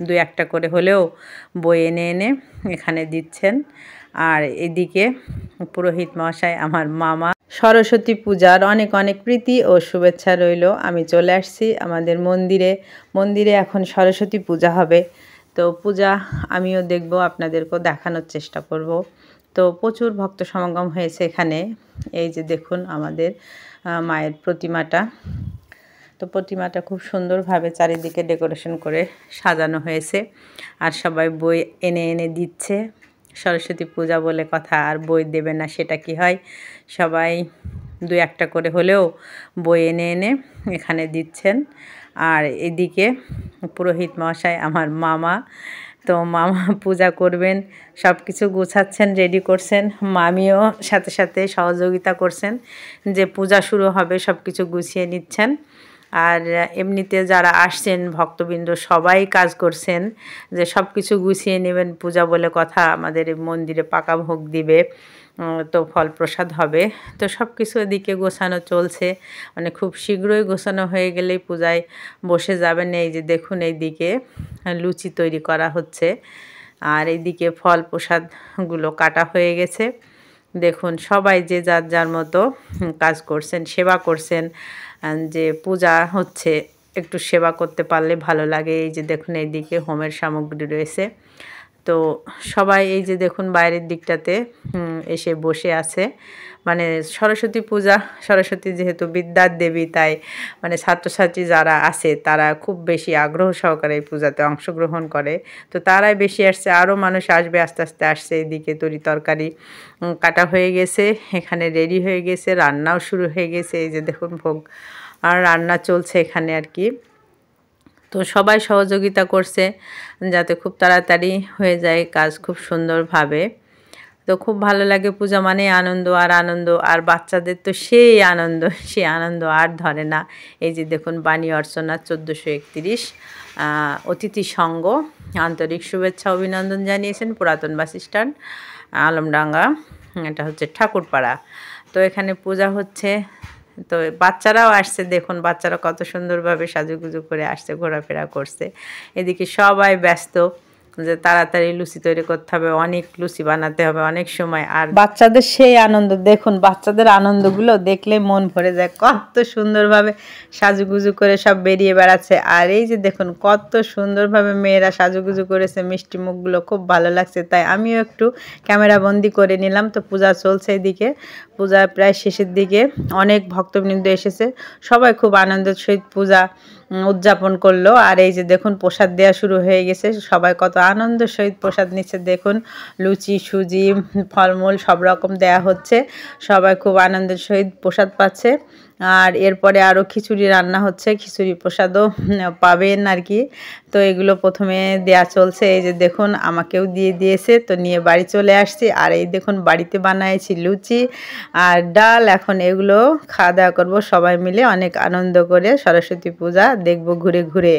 দুই একটা করে হলেও বই এনে এনে এখানে দিচ্ছেন। আর এদিকে পুরোহিত মশাই আমার মামা। সরস্বতী পূজার অনেক অনেক প্রীতি ও শুভেচ্ছা রইল। আমি চলে আসছি আমাদের মন্দিরে এখন সরস্বতী পূজা হবে। তো পূজা আমিও দেখব, আপনাদেরকেও দেখানোর চেষ্টা করব। তো প্রচুর ভক্ত সমাগম হয়েছে এখানে। এই যে দেখুন আমাদের মায়ের প্রতিমাটা। তো প্রতিমাটা খুব সুন্দরভাবে চারিদিকে ডেকোরেশন করে সাজানো হয়েছে। আর সবাই বই এনে এনে দিচ্ছে। সরস্বতী পূজা বলে কথা, আর বই দেবে না সেটা কি হয়? সবাই দুই একটা করে হলেও বই এনে এনে এখানে দিচ্ছেন। আর এদিকে পুরোহিত মশাই আমার মামা। তো মামা পূজা করবেন, সব কিছু গুছাচ্ছেন, রেডি করছেন। মামিও সাথে সাথে সহযোগিতা করছেন, যে পূজা শুরু হবে সব কিছু গুছিয়ে নিচ্ছেন। আর এমনিতে যারা আসছেন ভক্তবৃন্দ সবাই কাজ করছেন, যে সব কিছু গুছিয়ে নেবেন। পূজা বলে কথা, আমাদের মন্দিরে পাকা ভোগ দিবে, তো ফল প্রসাদ হবে। তো সব কিছু এদিকে গোছানো চলছে, মানে খুব শীঘ্রই গোছানো হয়ে গেলেই পূজায় বসে যাবেন। এই যে দেখুন এইদিকে লুচি তৈরি করা হচ্ছে, আর এইদিকে ফল প্রসাদগুলো কাটা হয়ে গেছে। দেখুন সবাই যে যার যার মতো কাজ করছেন, সেবা করছেন। যে পূজা হচ্ছে, একটু সেবা করতে পারলে ভালো লাগে। এই যে দেখুন এইদিকে হোমের সামগ্রী রয়েছে। তো সবাই এই যে দেখুন বাইরের দিকটাতে এসে বসে আছে। মানে সরস্বতী পূজা, সরস্বতী যেহেতু বিদ্যার দেবী, তাই মানে ছাত্রছাত্রী যারা আছে তারা খুব বেশি আগ্রহ সহকারে এই পূজাতে অংশগ্রহণ করে। তো তারাই বেশি আসছে, আরও মানুষ আসবে, আস্তে আস্তে আসছে। এদিকে তরি তরকারি কাটা হয়ে গেছে, এখানে রেডি হয়ে গেছে, রান্নাও শুরু হয়ে গেছে। এই যে দেখুন ভোগ আর রান্না চলছে এখানে আর কি। তো সবাই সহযোগিতা করছে যাতে খুব তাড়াতাড়ি হয়ে যায় কাজ, খুব সুন্দরভাবে। তো খুব ভালো লাগে, পূজা মানে আনন্দ আর আনন্দ। আর বাচ্চাদের তো সেই আনন্দ, সেই আনন্দ আর ধরে না। এই যে দেখুন বাণী অর্চনা 1431 অতিথি সঙ্গ আন্তরিক শুভেচ্ছা অভিনন্দন জানিয়েছেন পুরাতন বাস স্ট্যান্ড আলমডাঙ্গা, এটা হচ্ছে ঠাকুরপাড়া। তো এখানে পূজা হচ্ছে। তো বাচ্চারাও আসছে, দেখুন বাচ্চারা কত সুন্দরভাবে সাজুগুজু করে আসছে, ঘোরাফেরা করছে। এদিকে সবাই ব্যস্ত যে তাড়াতাড়ি লুচি তৈরি করতে হবে, অনেক লুচি বানাতে হবে, অনেক সময়। আর বাচ্চাদের সেই আনন্দ, দেখুন বাচ্চাদের আনন্দগুলো দেখলে মন ভরে যায়। কত সুন্দরভাবে সাজুগুজু করে সব বেরিয়ে বেড়াচ্ছে। আর এই যে দেখুন কত সুন্দরভাবে মেয়েরা সাজুগুজু করেছে, মিষ্টি মুখগুলো খুব ভালো লাগছে। তাই আমিও একটু ক্যামেরা বন্দি করে নিলাম। তো পূজা চলছে এদিকে, পূজা প্রায় শেষের দিকে। অনেক ভক্তবৃন্দ এসেছে, সবাই খুব আনন্দের সহিত পূজা উদযাপন করলো। আর এই যে দেখুন প্রসাদ দেওয়া শুরু হয়ে গেছে, সবাই কত আনন্দের সহিত প্রসাদ নিচ্ছে। দেখুন লুচি, সুজি, ফলমূল সব রকম দেয়া হচ্ছে, সবাই খুব আনন্দের সহিত প্রসাদ পাচ্ছে। আর এরপরে আরও খিচুড়ি রান্না হচ্ছে, খিচুড়ি প্রসাদও পাবেন আর কি। তো এগুলো প্রথমে দেয়া চলছে। এই যে দেখুন আমাকেও দিয়ে দিয়েছে, তো নিয়ে বাড়ি চলে আসছি। আর এই দেখুন বাড়িতে বানাইছি লুচি আর ডাল। এখন এগুলো খাওয়া দাওয়া করবো সবাই মিলে, অনেক আনন্দ করে সরস্বতী পূজা দেখব ঘুরে ঘুরে।